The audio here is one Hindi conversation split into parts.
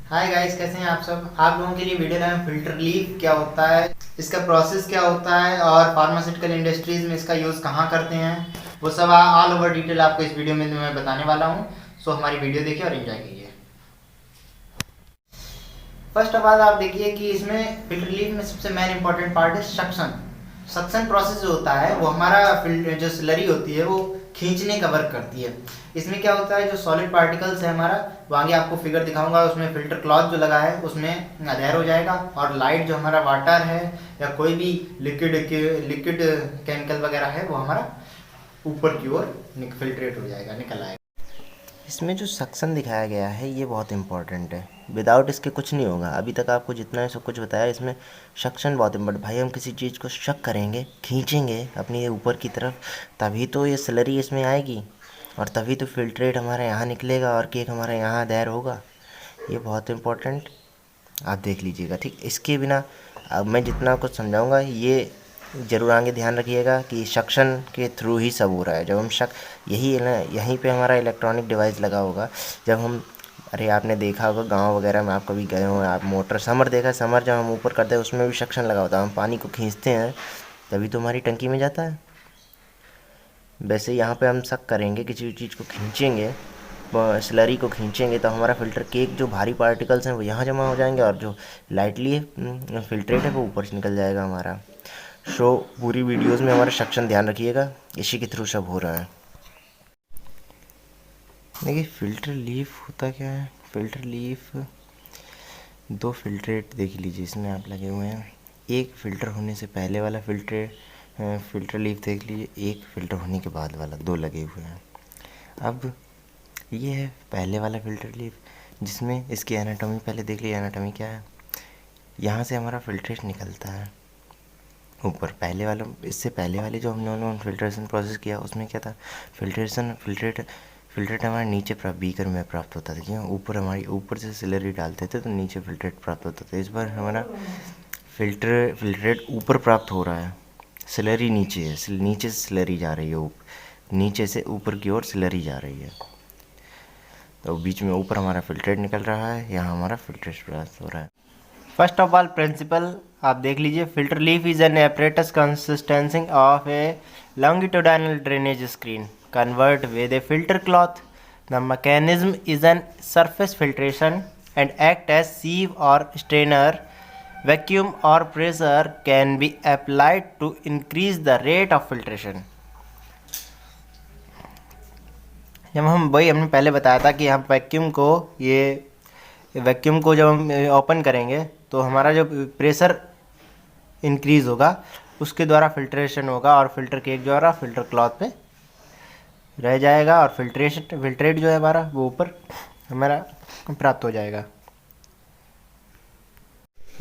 हाय गाइस, कैसे हैं आप सब। आप लोगों के लिए वीडियो लाए हैं फिल्टर लीफ क्या होता है, इसका प्रोसेस क्या होता है और फार्मास्यूटिकल इंडस्ट्रीज में इसका यूज़ कहाँ करते हैं, वो सब ऑल ओवर डिटेल आपको इस वीडियो में मैं बताने वाला हूँ। सो हमारी वीडियो देखिए और एंजॉय कीजिए। फर्स्ट ऑफ ऑल आप देखिए कि इसमें फिल्टर लीफ में सबसे मेन इंपॉर्टेंट पार्ट है सक्शन। सक्शन प्रोसेस जो होता है वो हमारा जो स्लरी होती है वो खींचने का वर्क करती है। इसमें क्या होता है, जो सॉलिड पार्टिकल्स है हमारा, वो आगे आपको फिगर दिखाऊंगा, उसमें फिल्टर क्लॉथ जो लगा है उसमें अधेर हो जाएगा और लाइट जो हमारा वाटर है या कोई भी लिक्विड केमिकल वगैरह है वो हमारा ऊपर की ओर फिल्ट्रेट हो जाएगा, निकल आएगा। इसमें जो सक्शन दिखाया गया है ये बहुत इंपॉर्टेंट है। विदाउट इसके कुछ नहीं होगा। अभी तक आपको जितना है सब कुछ बताया, इसमें सक्शन बहुत इंपॉर्टेंट। भाई हम किसी चीज़ को शक करेंगे, खींचेंगे अपनी ये ऊपर की तरफ, तभी तो ये स्लरी इसमें आएगी और तभी तो फिल्ट्रेट हमारे यहाँ निकलेगा और केक हमारे यहाँ दायर होगा। ये बहुत इंपॉर्टेंट आप देख लीजिएगा, ठीक। इसके बिना अब मैं जितना कुछ समझाऊंगा ये ज़रूर आगे ध्यान रखिएगा कि सक्शन के थ्रू ही सब हो रहा है। जब हम यही है ना, यहीं पे हमारा इलेक्ट्रॉनिक डिवाइस लगा होगा। जब हम, अरे आपने देखा होगा गांव वगैरह में, आप कभी गए हो, आप मोटर समर देखा, समर जब हम ऊपर करते हैं उसमें भी सक्शन लगा होता है। हम पानी को खींचते हैं तभी तो हमारी टंकी में जाता है। वैसे यहाँ पे हम शक करेंगे, किसी भी चीज़ को खींचेंगे, स्लरी को खींचेंगे तो हमारा फ़िल्टर केक जो भारी पार्टिकल्स हैं वो यहाँ जमा हो जाएंगे और जो लाइटली फिल्ट्रेट है वो ऊपर से निकल जाएगा हमारा। सो पूरी वीडियोस में हमारा सेक्शन ध्यान रखिएगा, इसी के थ्रू सब हो रहा है। देखिए फ़िल्टर लीफ होता क्या है। फ़िल्टर लीफ दो फिल्ट्रेट देख लीजिए इसमें आप लगे हुए हैं। एक फ़िल्टर होने से पहले वाला फ़िल्टर लीफ देख लीजिए, एक फ़िल्टर होने के बाद वाला, दो लगे हुए हैं। अब ये है पहले वाला फ़िल्टर लीफ, जिसमें इसकी एनाटॉमी पहले देख लीजिए। एनाटॉमी क्या है, यहाँ से हमारा फिल्ट्रेशन निकलता है ऊपर। पहले वाला, इससे पहले वाले जो हमने फिल्ट्रेशन प्रोसेस किया उसमें क्या था, फिल्ट्रेट हमारे नीचे बीकर में प्राप्त होता था। क्यों, ऊपर हमारी ऊपर से स्लरी डालते थे तो नीचे फिल्ट्रेट प्राप्त होता था। इस बार हमारा फिल्ट्रेट ऊपर प्राप्त हो रहा है, स्लरी नीचे है, नीचे से स्लरी जा रही है, नीचे से ऊपर की ओर स्लरी जा रही है। तो बीच में ऊपर हमारा फिल्ट्रेट निकल रहा है, यहाँ हमारा फिल्ट्रेट प्राप्त हो रहा है। फर्स्ट ऑफ ऑल प्रिंसिपल आप देख लीजिए, filter leaf is an apparatus consisting of a longitudinal drainage screen convert with a filter cloth. The mechanism is an surface filtration and act as sieve or strainer. Vacuum or pressure can be applied to increase the rate of filtration. जब हम वही हमने पहले बताया था कि हम वैक्यूम को जब हम ओपन करेंगे तो हमारा जो प्रेशर इंक्रीज़ होगा उसके द्वारा फिल्ट्रेशन होगा और फिल्टर केक जो है फिल्टर क्लॉथ पे रह जाएगा और फिल्ट्रेट जो है हमारा वो ऊपर हमारा प्राप्त हो जाएगा।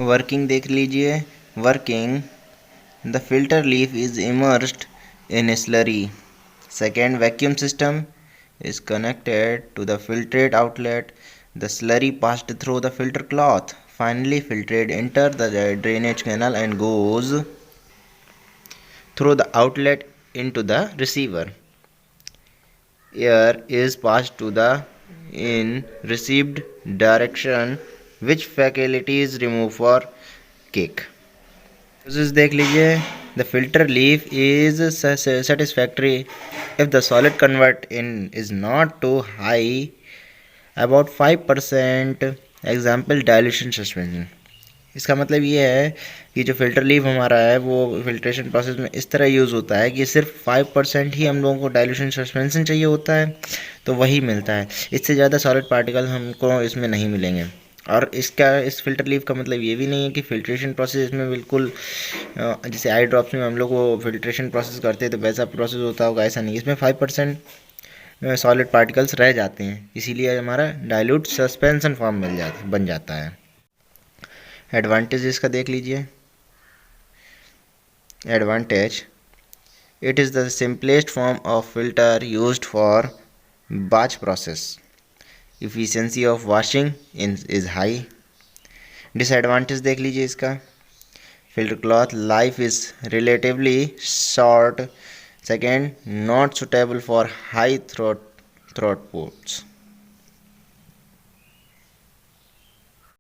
वर्किंग देख लीजिए। Working, the filter leaf is immersed in slurry. Second, vacuum system is connected to the filtrate outlet. The slurry passed through the filter cloth. Finally, filtrate enter the drainage canal and goes through the outlet into the receiver. Air is passed to the in received direction, which faculty is removed for cake. Process देख लीजिए। The filter leaf is satisfactory if the solid convert in is not too high, about 5%, example dilution suspension। इसका मतलब ये है कि जो फिल्टर लीफ हमारा है वो फिल्ट्रेशन प्रोसेस में इस तरह यूज़ होता है कि सिर्फ 5% ही हम लोगों को डाइल्यूशन सस्पेंशन चाहिए होता है, तो वही मिलता है। इससे ज़्यादा सॉलिड पार्टिकल हमको इसमें नहीं मिलेंगे। और इस फिल्टर लीफ का मतलब ये भी नहीं है कि फिल्ट्रेशन प्रोसेस इसमें बिल्कुल जैसे आई ड्रॉप्स में हम लोग वो फिल्ट्रेशन प्रोसेस करते हैं तो वैसा प्रोसेस होता होगा, ऐसा नहीं। इसमें 5% सॉलिड पार्टिकल्स रह जाते हैं, इसीलिए हमारा डाइल्यूट सस्पेंशन फॉर्म बन जाता है। एडवांटेज इसका देख लीजिए। Advantage, it is the simplest form of filter used for batch process. Efficiency of washing is high. Disadvantage देख लीजिए इसका। Filter cloth life is relatively short. Second, not suitable for high throat ports.